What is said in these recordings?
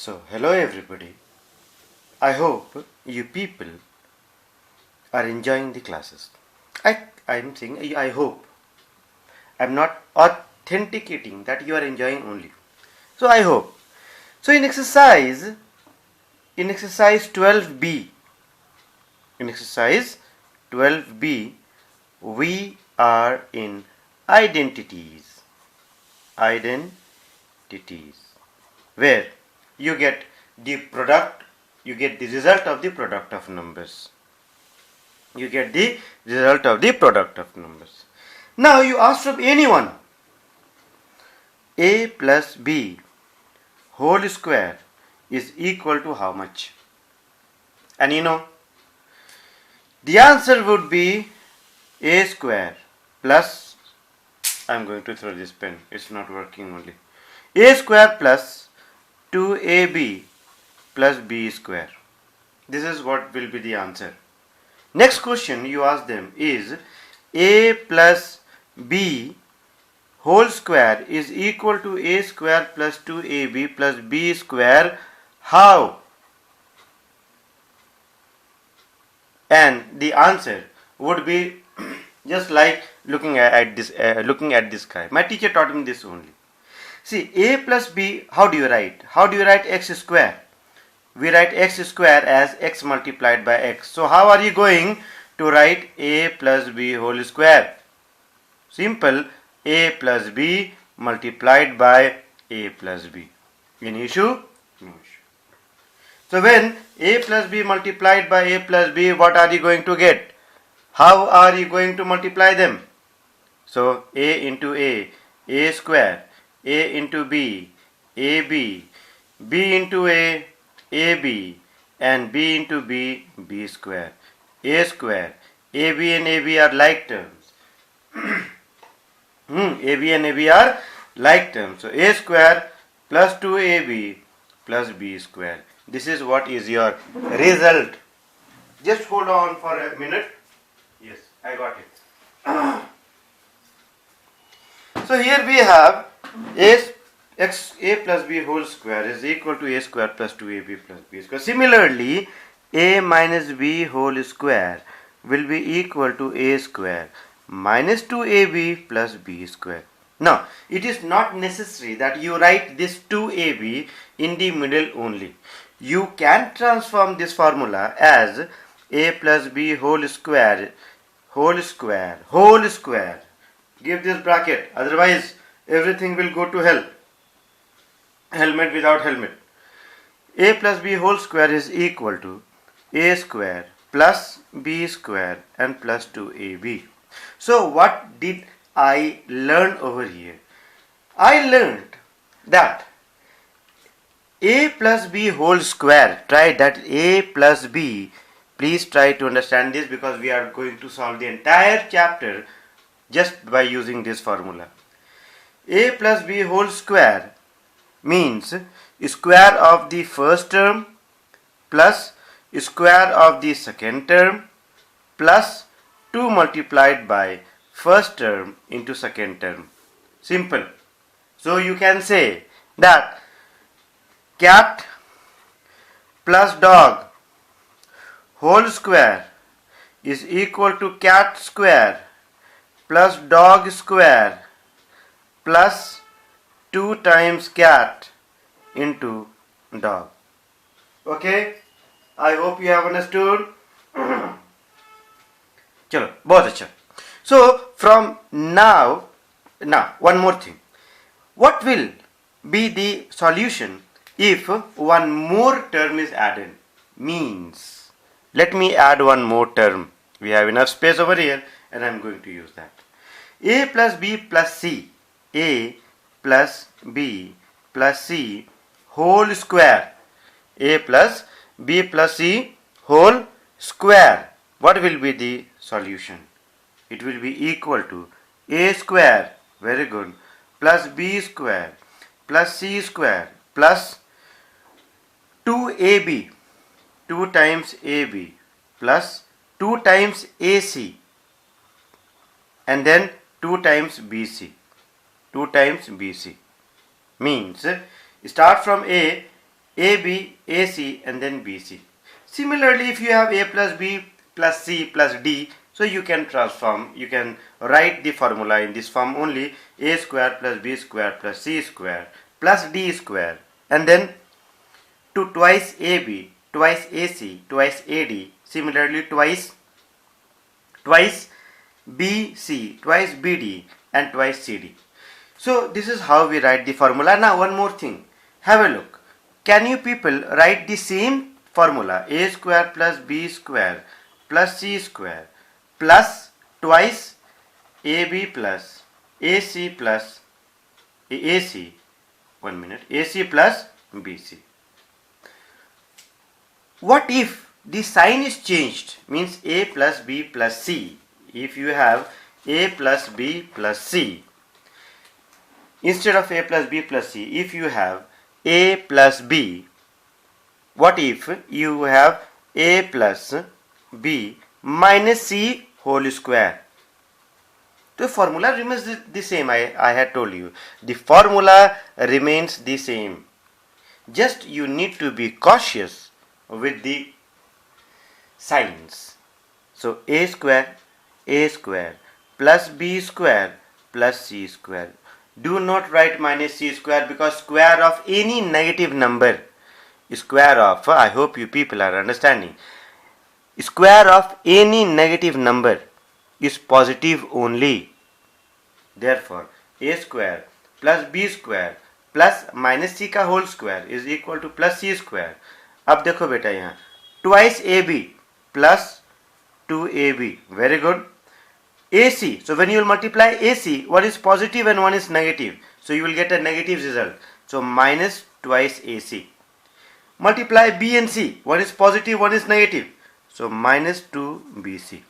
So, hello everybody. I hope you people are enjoying the classes. I'm saying I hope. I'm not authenticating that you are enjoying only. So I hope. So in exercise 12b, in exercise 12b, we are in identities. Identities. Where you get the product, you get the result of the product of numbers. You get the result of the product of numbers. Now you ask from anyone, a plus b whole square is equal to how much? And the answer would be a square plus, I'm going to throw this pen, it's not working only, a square plus 2ab plus b square. This is what will be the answer. Next question you ask them is a plus b whole square is equal to a square plus 2ab plus b square. How? And the answer would be just like looking at this guy. My teacher taught me this only. See, a plus b, how do you write? How do you write x square? We write x square as x multiplied by x. So how are you going to write a plus b whole square? Simple, a plus b multiplied by a plus b. Any issue? No issue. So when a plus b multiplied by a plus b, what are you going to get? How are you going to multiply them? So a into a square, a into b, ab, b into a, ab, and b into b, b square. A square, ab and ab are like terms. AB and AB are like terms. So a square plus 2ab plus b square. This is what is your result. Just hold on for a minute. Yes, I got it. So here we have a plus b whole square is equal to a square plus 2ab plus b square. Similarly, a minus b whole square will be equal to a square minus 2ab plus b square. Now, it is not necessary that you write this 2ab in the middle only. You can transform this formula as a plus b whole square. Give this bracket, otherwise everything will go to hell. Helmet without helmet. A plus b whole square is equal to a square plus b square and plus 2ab. So what did I learn over here? I learned that a plus b whole square, try that a plus b, please try to understand this because we are going to solve the entire chapter just by using this formula. A plus b whole square means square of the first term plus square of the second term plus 2 multiplied by first term into second term. Simple. So you can say that cat plus dog whole square is equal to cat square plus dog square plus 2 times cat into dog. Okay? I hope you have understood. चलो बहुत अच्छा. So from now one more thing. What will be the solution if one more term is added? Means, let me add one more term. We have enough space over here and I am going to use that. A plus b plus c. A plus b plus c whole square. A plus b plus c whole square. What will be the solution? It will be equal to a square, very good, plus b square plus c square plus 2ab, 2 times ab plus 2 times ac and then 2 times bc. 2 times bc means start from a AB, AC, and then BC. Similarly, if you have A plus B plus C plus D, so you can transform, you can write the formula in this form only: A square plus B square plus C square plus D square, and then to twice AB, twice AC, twice AD, similarly twice BC, twice BD, and twice CD. So this is how we write the formula. Now one more thing, have a look. Can you people write the same formula: A square plus B square plus C square plus twice AB plus AC plus AC, 1 minute, AC plus BC. What if the sign is changed? Means A plus B plus C. If you have A plus B plus C, instead of A plus B plus C, if you have A plus B, what if you have A plus B minus C whole square? The formula remains the same. I had told you. The formula remains the same. Just you need to be cautious with the signs. So A square plus B square plus C square. Do not write minus C square, because square of any negative number, square of, I hope you people are understanding, square of any negative number is positive only. Therefore A square plus B square plus minus C का whole square is equal to plus C square. अब देखो बेटा यहाँ twice AB plus 2AB, very good. AC, so when you will multiply AC, one is positive and one is negative, so you will get a negative result. So minus twice AC. Multiply B and C, one is positive, one is negative, so minus 2BC.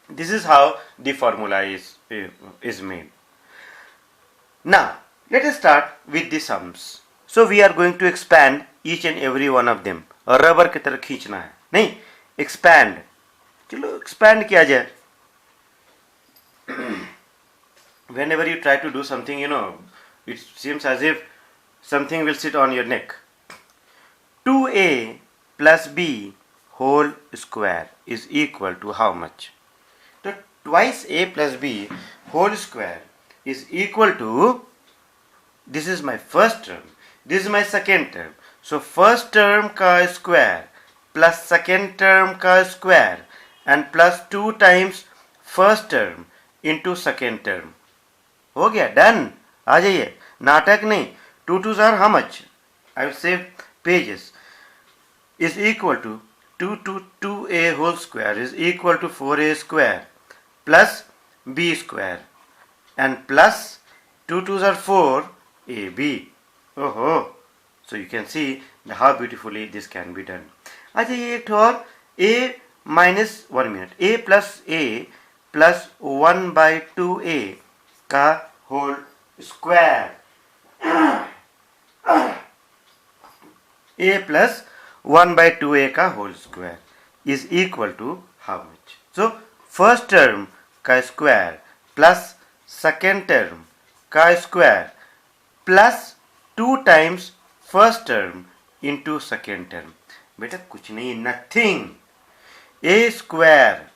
This is how the formula is made. Now let us start with the sums. So we are going to expand each and every one of them. Rubber की तरह खींचना है, नहीं, expand. चलो expand किया जाए. Whenever you try to do something, it seems as if something will sit on your neck. 2A plus B whole square is equal to how much? So twice A plus B whole square is equal to, this is my first term, this is my second term. So first term का square plus second term का square and plus 2 times first term into second term. हो गया, done. आ जाइए, नाटक नहीं. 2 2s are how much? I will save pages. Is equal to 2A whole square is equal to 4A square plus B square and plus 2 2s are 4 AB. Oh, so you can see how beautifully this can be done. आ जाइए एक और, A minus 1 minute, A plus 1 by 2A का whole square. A plus 1 by 2A का whole square is equal to how much? So first term का square plus second term का square plus 2 times first term into second term. बेटा कुछ नहीं, nothing. A square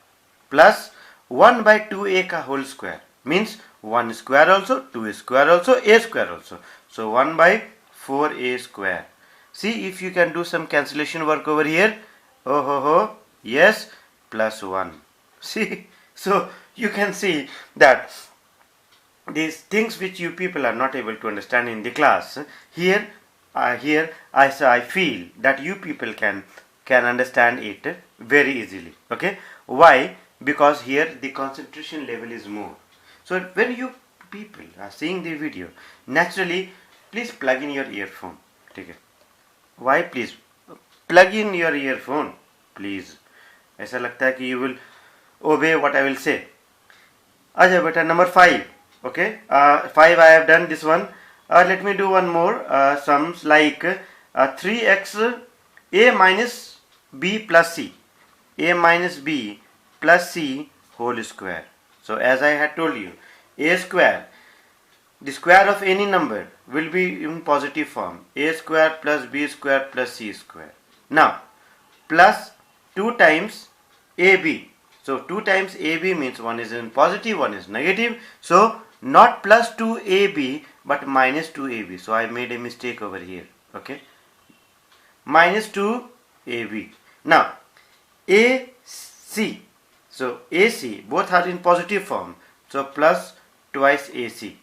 plus 1 by 2A का whole square means 1 square also, 2 square also, A square also. So 1 by 4A square. See if you can do some cancellation work over here. Oh, yes, plus 1. See, so you can see that these things which you people are not able to understand in the class, here I feel that you people can understand it very easily. Okay, why? Because here the concentration level is more. So when you people are seeing the video, naturally please plug in your earphone. ठीक है? Why please plug in your earphone, please. ऐसा लगता है कि you will obey what I will say. अच्छा बेटा, number 5. Okay, 5 I have done this one. Let me do one more sums like 3x A minus B plus C, A minus B plus C whole square. So as I had told you, A square the square of any number will be in positive form, a square plus b square plus c square. Now plus 2 times ab. So 2 times ab means one is in positive, one is negative. So not plus 2ab but minus 2ab. So I made a mistake over here. Okay, minus 2ab. Now ac. So ac both are in positive form. So plus twice ac.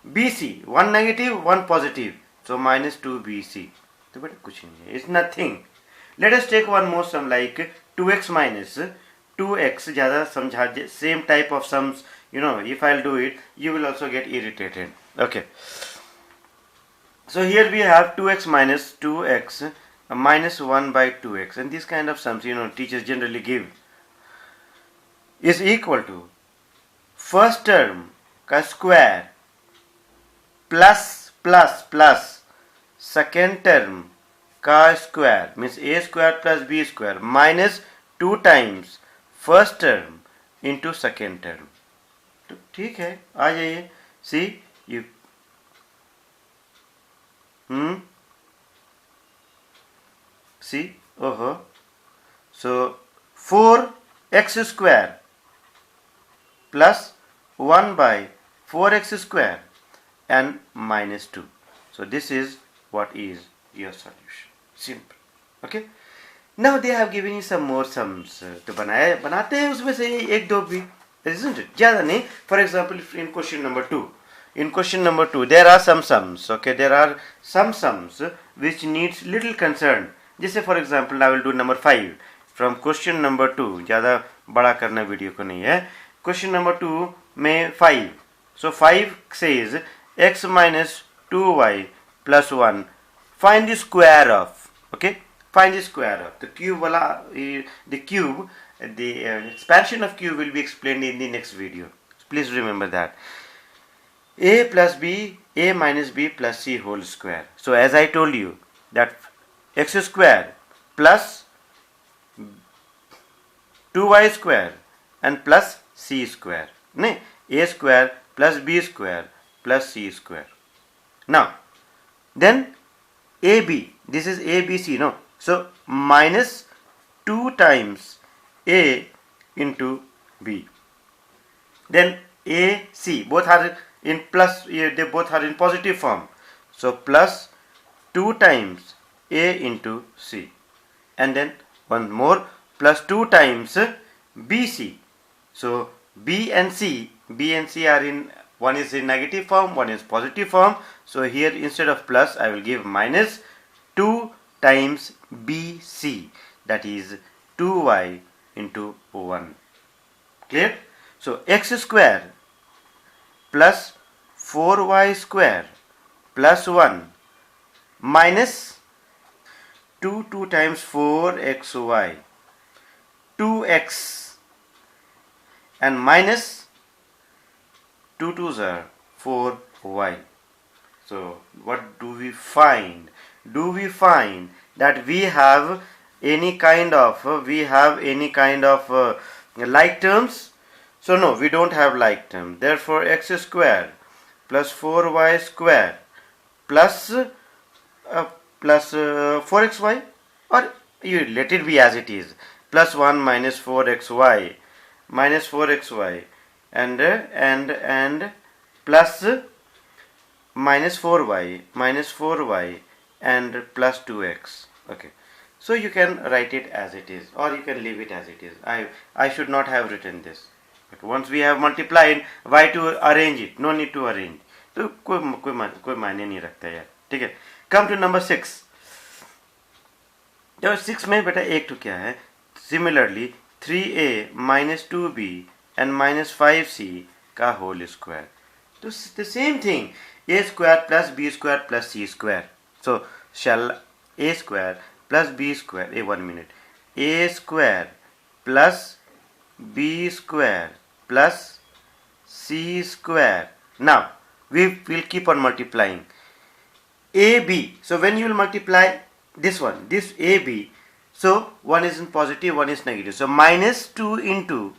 BC, one negative, one positive. So minus 2BC. तो बेटा कुछ नहीं है. It's nothing. Let us take one more sum like 2x minus 2x. ज़्यादा समझा, same type of sums. You know, if I'll do it, you will also get irritated. Okay. So here we have 2x minus 2x minus 1 by 2x. And these kind of sums, you know, teachers generally give. Is equal to first term का square plus plus plus second term का square means a square plus b square minus 2 times first term into second term. तो ठीक है, आ जाइए. See you see so 4x square plus 1 by 4x square and minus 2. So this is what is your solution. Simple. Okay. Now they have given you some more sums. तो बनाते हैं उसमें से एक दो भी, isn't it? ज़्यादा नहीं. For example, in question number 2, there are some sums. Okay, there are some sums which needs little concern. जैसे for example, I will do number 5 from question number 2. ज़्यादा बड़ा करना वीडियो को नहीं है. Question number 2 में 5. So 5 says x minus 2y plus 1. Find the square of. Okay, find the square of the cube. The expansion of cube will be explained in the next video. Please remember that. A plus b, a minus b plus c whole square. So as I told you that x square plus 2y square and plus c square. No, a square plus b square plus c square. Now then ab, this is abc, no? So minus 2 times a into b. Then ac, both are in plus, they both are in positive form. So plus 2 times a into c. And then one more, plus 2 times bc. So b and c are in, one is in negative form, one is positive form. So here instead of plus I will give minus 2 times bc, that is 2y into 1. Clear? So x square plus 4y square plus 1 minus 2 times 4xy, 2x, and minus 2 2s are 4y. So what do we find? Do we find that we have any kind of like terms? So no, we don't have like term. Therefore x square plus 4y square plus 4xy, or you let it be as it is, plus 1 minus 4xy and plus minus 4y and plus 2x. Okay, so you can write it as it is, or you can leave it as it is. I should not have written this, but once we have multiplied, why to arrange it? No need to arrange. तो कोई मायने नहीं रखता यार. ठीक है. Come to number 6. जो 6 में बेटा एक तो क्या है? Similarly 3a minus 2b and minus 5c का whole square. So the same thing, a square plus b square plus c square. So shall a square plus b square, a square plus b square plus c square. Now we will keep on multiplying. AB, so when you will multiply this one, this AB, so one is in positive, one is negative. So minus 2 into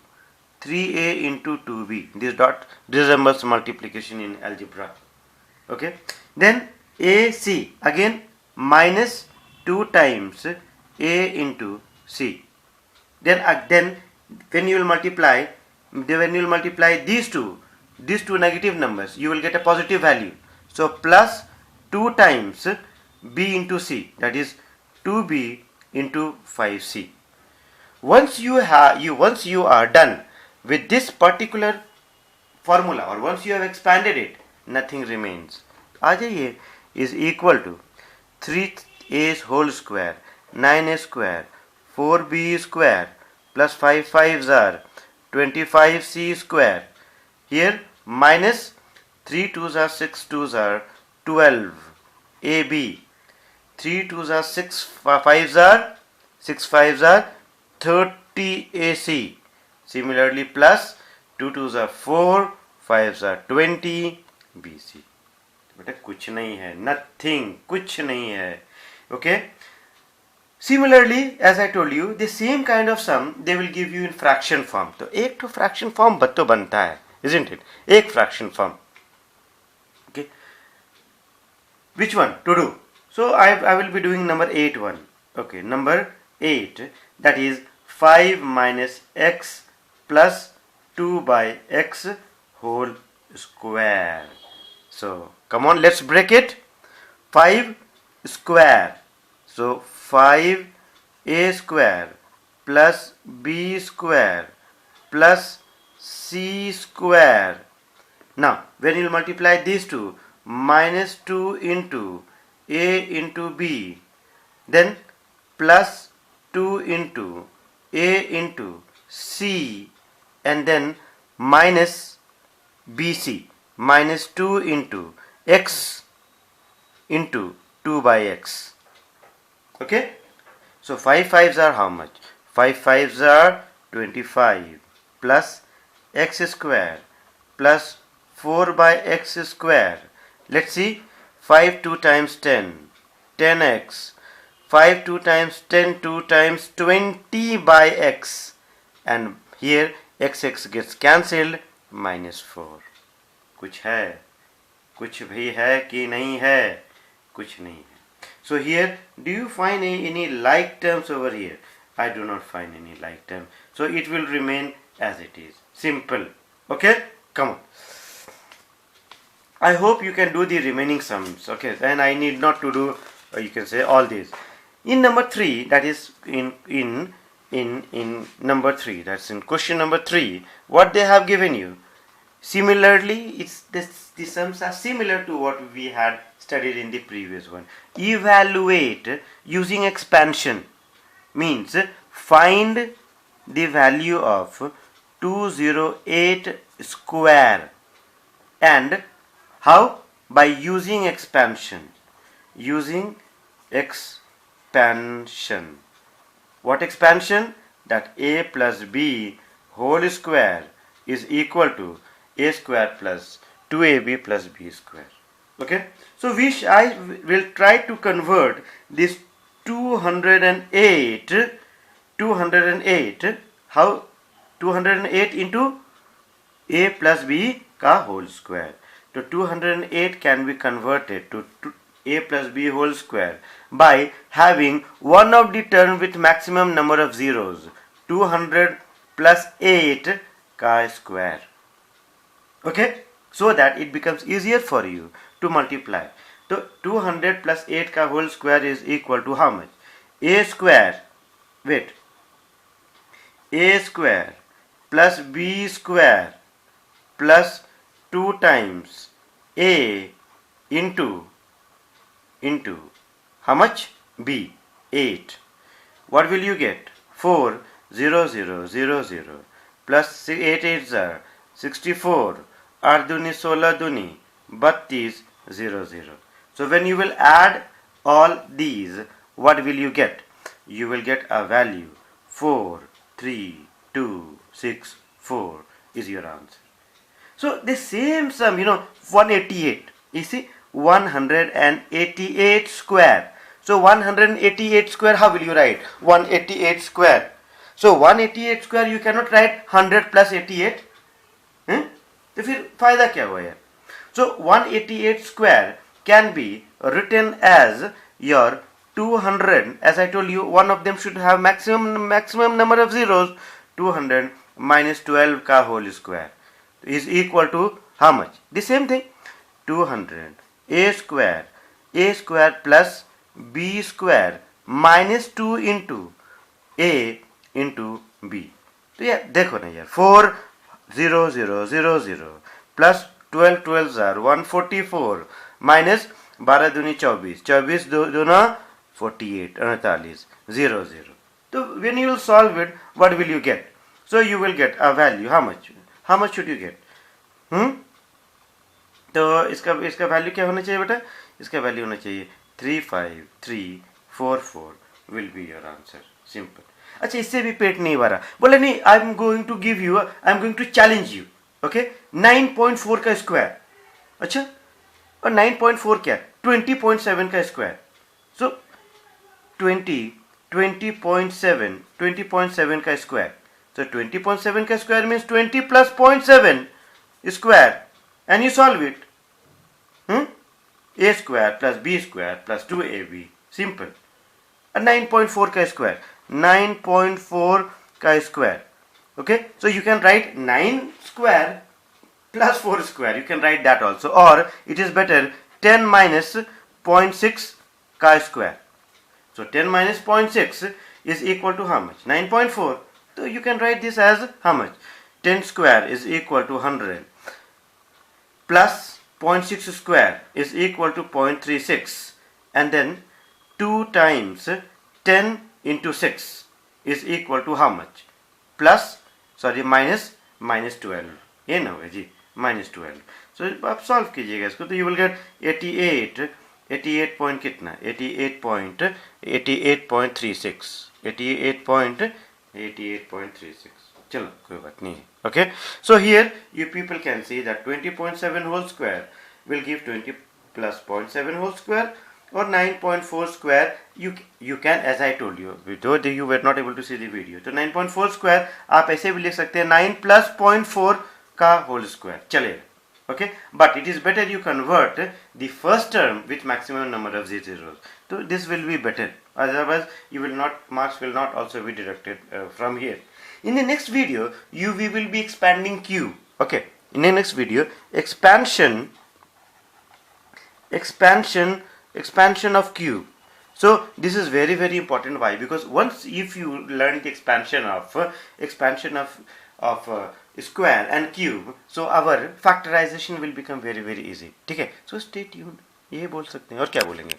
3a into 2b. This dot resembles multiplication in algebra. Okay, then AC again minus 2 times A into C. Then when you will multiply these two negative numbers, you will get a positive value. So plus 2 times B into C, that is 2B into 5C. Once you are done with this particular formula, or once you have expanded it, nothing remains. आ जाइए is equal to 3a whole square 9a square 4b square plus 5 5s are 25c square. Here minus 3 2s are 6 2s are 12 ab, 3 2s are 6 5s are 6 5s are 30 ac. Similarly plus 2 2s are 4 5s are 20 bc. बेटा कुछ नहीं है, nothing, कुछ नहीं है. Okay. Similarly, as I told you, the same kind of sum they will give you in fraction form. तो एक तो fraction form तो बनता है, isn't it? एक fraction form. Okay. Which one to do? So I will be doing number 8 one. Okay, number 8, that is 5 minus x plus 2 by x whole square. So come on, let's break it. 5 square. So 5a square plus b square plus c square. Now when you multiply these two, minus 2 into a into b, then plus 2 into a into c, and then minus bc, minus 2 into x into 2 by x. Okay, so 5 5s are how much? 5 5s are 25 plus x square plus 4 by x square. Let's see, 5 2 times 10, 10x. 5 2 times 10, 2 times 20 by x, and here x gets cancelled, minus 4. कुछ है, कुछ भी है कि नहीं है? कुछ नहीं है. So here, do you find any like terms over here? I do not find any like term. So it will remain as it is. Simple. Okay? Come on. I hope you can do the remaining sums. Okay? And I need not to do, you can say, all these. In number 3, that is in number 3, that's in question number 3, what they have given you. Similarly, the sums are similar to what we had studied in the previous one. Evaluate using expansion means find the value of 208 square. And how? By using expansion. Using expansion. What expansion? That a plus b whole square is equal to a square plus 2ab plus b square. Okay, so I will try to convert this 208 how? 208 into a plus b ka whole square. So 208 can be converted to a plus b whole square by having one of the term with maximum number of zeros, 200 plus 8 ka square. Okay, so that it becomes easier for you to multiply. So 200 plus 8 ka whole square is equal to how much? A square, wait, a square plus b square plus 2 times a into how much? B, 8. What will you get? 4 0 0 0 0 plus 8 8s are 64, 8 दूनी 16 दूनी 32 0 0. So when you will add all these, what will you get? You will get a value 4 3 2 6 4 is your answer. So the same sum, 188. You see, 188 square. So 188 square, how will you write? 188 square. So 188 square you cannot write 100 plus 88. तो फिर फायदा क्या हुआ यार? So 188 square can be written as your 200. As I told you, one of them should have maximum number of zeros. 200 minus 12 ka whole square is equal to how much? The same thing. 200 a square plus b square minus 2 into a into b. तो यार देखो ना यार 4 0 0 0 0 plus 12 12 jar 144 minus 12 दूनी 24 24 दूना 48 48 0 0. So when you will solve it, what will you get? So you will get a value. How much should you get? तो इसका value क्या होना चाहिए बेटा? इसका वैल्यू होना चाहिए 35344 will be your answer. Simple. अच्छा, इससे भी पेट नहीं भरा. बोले नहीं, I am going to give you, I am going to challenge you. Okay, 9.4 का स्क्वायर. अच्छा, और 9.4 क्या? 20.7 का स्क्वायर. सो 20.7 का स्क्वायर. So 20.7 का square means 20 plus 0.7 square, and you solve it. A square plus B square plus 2AB. Simple. And 9.4 का square. 9.4 का square. Okay, so you can write 9 square plus 4 square. You can write that also. Or it is better 10 minus 0.6 का square. So 10 minus 0.6 is equal to how much? 9.4. So you can write this as how much? 10 square is equal to 100 plus 0.6 square is equal to 0.36, and then 2 times 10 into 6 is equal to how much? Minus 12. ये ना होगा जी, minus 12. So आप solve कीजिएगा इसको, तो you will get 88 point कितना? 88.36. चलो कोई बात नहीं है. Okay, so here you people can see that 20.7 whole square will give 20 plus 0.7 whole square, or 9.4 square. You can, as I told you, though you were not able to see the video, तो 9.4 square आप ऐसे भी लिख सकते हैं 9 plus 0.4 का whole square चलेगा. Okay, but it is better you convert the first term with maximum number of zeros. So this will be better. Otherwise, marks will not also be deducted from here. In the next video, we will be expanding cube. Okay, in the next video, expansion of cube. So this is very, very important. Why? Because once if you learn the expansion of square and cube, so our factorization will become very, very easy. ठीक है? So stay tuned. ये बोल सकते हैं, और क्या बोलेंगे?